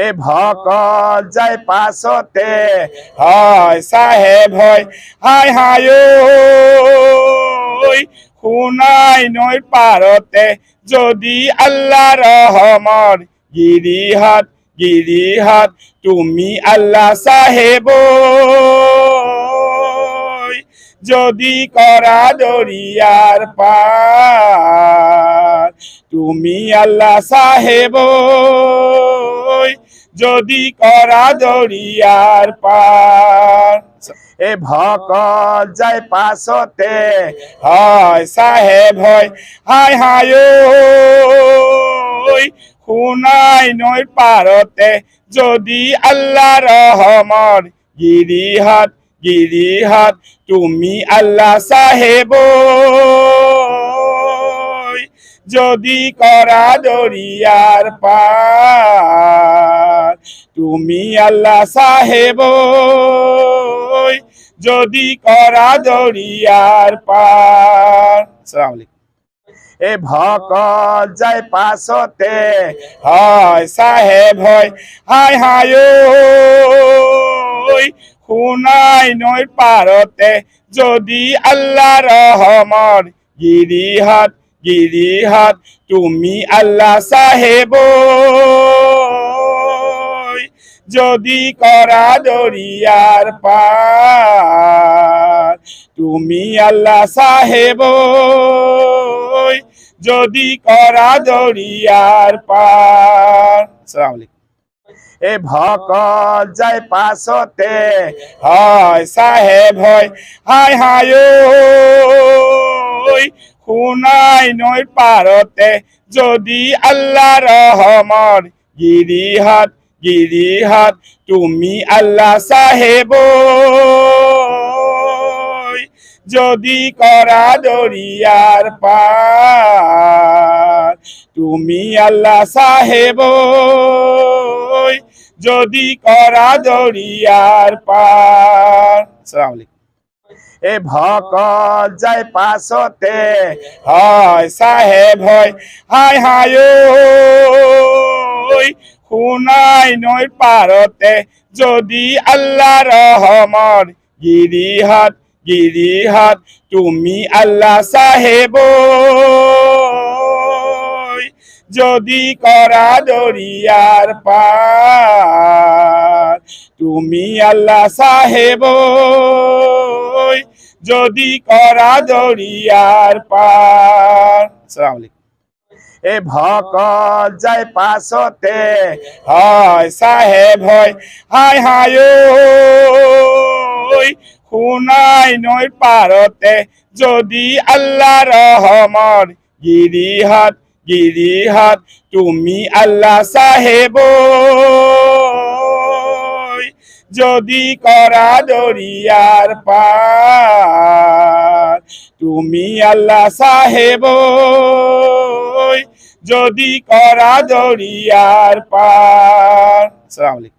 এ ভকত যায় পাছতে হয় সাহেব হয় হায় হায় ওই শুনাই নৈৰ পাৰতে যদি আল্লাহ রহমত গিরিহাত তুমি আল্লাহ সাহেব যদি করা দরিয়ার পার তুমি আল্লাহ সাহেব যদি করা দরিয়ার পার এ ভকত যায় পাছতে হয় সাহেব হয় হায় হায় শুনাই নৈৰ পাৰতে যদি আল্লাহ রহমত গিরিহাত তুমি আল্লাহ সাহেব যদি করা দরিয়ার পার তুমি আল্লাহ সাহেব যদি করা দরিয়ার পার। আসসালামু আলাইকুম। এ ভকত যায় পাছতে হয় সাহেব হয় হায় হায় শুনাই নৈৰ পাৰতে যদি আল্লাহ রহমত গিরিহাত তুমি আল্লাহ সাহেব যদি করা দরিয়ার পার তুমি আল্লাহ সাহেব যদি করা দরিয়ার পার। আসসালামু আলাইকুম। এ ভকত যায় পাছতে হয় সাহেব হয় হায় হায় শুনাই নৈৰ পাৰতে যদি আল্লাহ রহমত গিরিহাত তুমি আল্লাহ সাহেব যদি করা দরিয়ার পার তুমি আল্লাহ সাহেব যদি করা দরিয়ার পার। আসসালামু আলাইকুম। এ ভকত যায় পাছতে হয় সাহেব হয় হায় হায় শুনাই নৈৰ পাৰতে যদি আল্লাহ রহমত গিরিহাত তুমি আল্লাহ সাহেব যদি করা দরিয়ার পার তুমি আল্লাহ সাহেব যদি করা দরিয়ার পার। আসসালামু আলাইকুম। এ ভকত যায় পাছতে হয় সাহেব হয় হায় হায় শুনাই নৈৰ পাৰতে যদি আল্লাহ রহমত গিরিহাত তুমি আল্লাহ সাহেব যদি করা দরিয়ার পার তুমি আল্লাহ সাহেব যদি করা দরিয়ার পার। আসসালামু আলাইকুম।